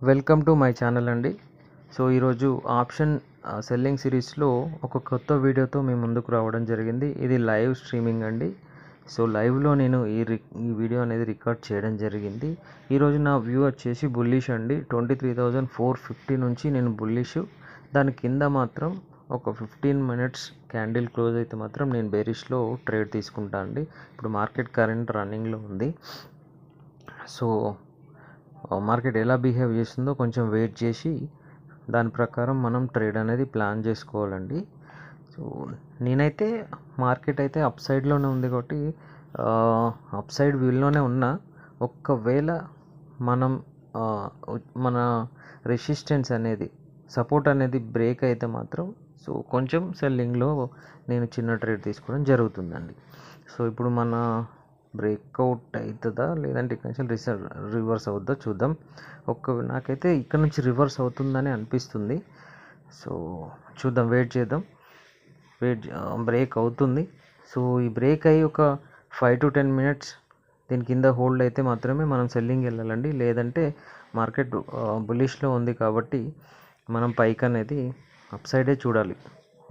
Welcome to my channel అండి. So ఈరోజు option selling సిరీస్లో ఒక కొత్త వీడియోతో మేము ముందుకు రావడం జరిగింది. ఇది లైవ్ స్ట్రీమింగ్ అండి. సో లైవ్లో నేను ఈ వీడియో అనేది రికార్డ్ చేయడం జరిగింది. ఈరోజు నా వ్యూ వచ్చేసి బుల్లిష్ అండి. 23,450 నుంచి నేను బుల్లిష్. దాని కింద మాత్రం ఒక 15 మినిట్స్ క్యాండిల్ క్లోజ్ అయితే మాత్రం నేను బేరిష్లో ట్రేడ్ తీసుకుంటా అండి. ఇప్పుడు మార్కెట్ కరెంట్ రన్నింగ్లో ఉంది. సో మార్కెట్ ఎలా బిహేవ్ చేస్తుందో కొంచెం వెయిట్ చేసి దాని ప్రకారం మనం ట్రేడ్ అనేది ప్లాన్ చేసుకోవాలండి. సో నేనైతే మార్కెట్ అయితే అప్ సైడ్లోనే ఉంది కాబట్టి అప్ సైడ్ వ్యూలోనే ఉన్నా. ఒక్కవేళ మనం మన రెసిస్టెన్స్ అనేది సపోర్ట్ అనేది బ్రేక్ అయితే మాత్రం సో కొంచెం సెల్లింగ్లో నేను చిన్న ట్రేడ్ తీసుకోవడం జరుగుతుందండి. సో ఇప్పుడు మన బ్రేక్అవుట్ అవుతుందా లేదంటే ఇక్కడ నుంచి రివర్స్ అవుతుందా చూద్దాం. నాకైతే ఇక్కడ నుంచి రివర్స్ అవుతుందని అనిపిస్తుంది. సో చూద్దాం, వెయిట్ చేద్దాం. బ్రేక్ అవుతుంది. సో ఈ బ్రేక్ అయ్యి ఒక 5 to 10 మినిట్స్ దీని కింద హోల్డ్ అయితే మాత్రమే మనం సెల్లింగ్ వెళ్ళాలండి. లేదంటే మార్కెట్ బులిష్లో ఉంది కాబట్టి మనం పైకి అనేది అప్ సైడే చూడాలి.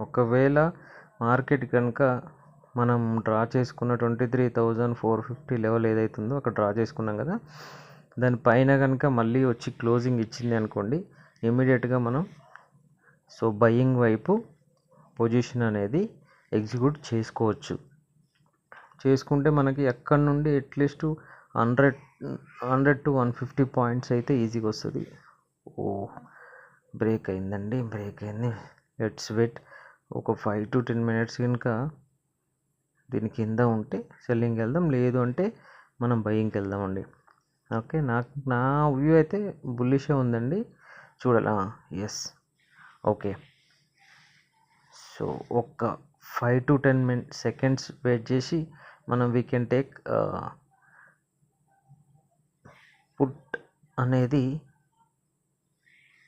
ఒకవేళ మార్కెట్ కనుక మనం డ్రా చేసుకున్న 23,450 లెవెల్ ఏదైతుందో అక్కడ డ్రా చేసుకున్నాం కదా, దానిపైన కనుక మళ్ళీ వచ్చి క్లోజింగ్ ఇచ్చింది అనుకోండి, ఇమీడియట్గా మనం సో బయింగ్ వైపు పొజిషన్ అనేది ఎగ్జిక్యూట్ చేసుకోవచ్చు. చేసుకుంటే మనకి ఎక్కడి నుండి అట్లీస్ట్ 100 to 150 పాయింట్స్ అయితే ఈజీగా వస్తుంది. బ్రేక్ అయిందండి, బ్రేక్ అయింది. లెట్స్ వెయిట్ ఒక 5 to 10 మినిట్స్ కనుక దీని కింద ఉంటే సెల్లింగ్కి వెళ్దాం, లేదు అంటే మనం బయింగ్కి వెళ్దామండి. ఓకే, నా వ్యూ అయితే బుల్లిషే ఉందండి. చూడాలి. Yes, okay. సో ఒక 5 to 10 సెకండ్స్ వెయిట్ చేసి మనం వీ కెన్ టేక్ పుట్ అనేది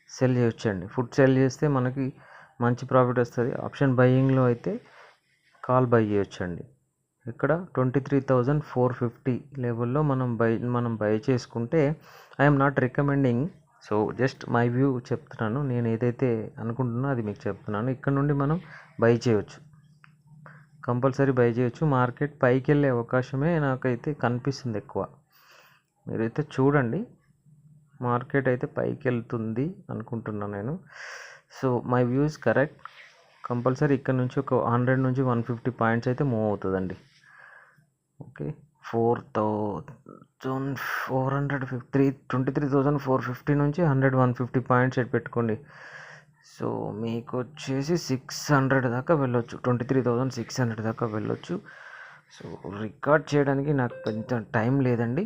సెల్ చేయొచ్చండి. ఫుట్ సెల్ చేస్తే మనకి మంచి ప్రాఫిట్ వస్తుంది. ఆప్షన్ బయింగ్లో అయితే కాల్ బై చేయొచ్చండి. ఇక్కడ 23,450 లెవెల్లో మనం బై చేసుకుంటే I'm not recommending. So just my view చెప్తున్నాను. నేను ఏదైతే అనుకుంటున్నానో అది మీకు చెప్తున్నాను. ఇక్కడ నుండి మనం బై చేయొచ్చు, కంపల్సరీ బై చేయొచ్చు. మార్కెట్ పైకి వెళ్ళే అవకాశమే నాకైతే కనిపిస్తుంది ఎక్కువ. మీరైతే చూడండి, మార్కెట్ అయితే పైకి వెళ్తుంది అనుకుంటున్నాను నేను. So my view is correct. Compulsory ఇక్కడ నుంచి ఒక 100 నుంచి 150 పాయింట్స్ అయితే మూవ్ అవుతుందండి. ఓకే, 23,450 నుంచి 150 పాయింట్స్ సెట్ పెట్టుకోండి. సో మీకు వచ్చేసి 600 దాకా వెళ్ళొచ్చు, 23,600 దాకా వెళ్ళొచ్చు. సో రికార్డ్ చేయడానికి నాకు పెద్ద టైం లేదండి.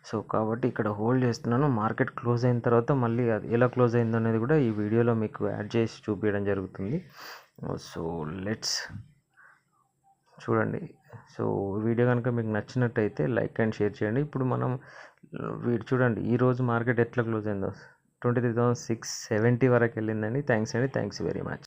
సో కాబట్టి ఇక్కడ హోల్డ్ చేస్తున్నాను. మార్కెట్ క్లోజ్ అయిన తర్వాత మళ్ళీ అది ఎలా క్లోజ్ అయిందో అనేది కూడా ఈ వీడియోలో మీకు యాడ్ చేసి చూపించడం జరుగుతుంది. సో లెట్స్ చూడండి. సో వీడియో కనుక మీకు నచ్చినట్టయితే లైక్ అండ్ షేర్ చేయండి. ఇప్పుడు మనం చూడండి ఈరోజు మార్కెట్ ఎట్లా క్లోజ్ అయిందో, 23,670 వరకు వెళ్ళిందండి. థ్యాంక్స్ అండి, థ్యాంక్స్ వెరీ మచ్.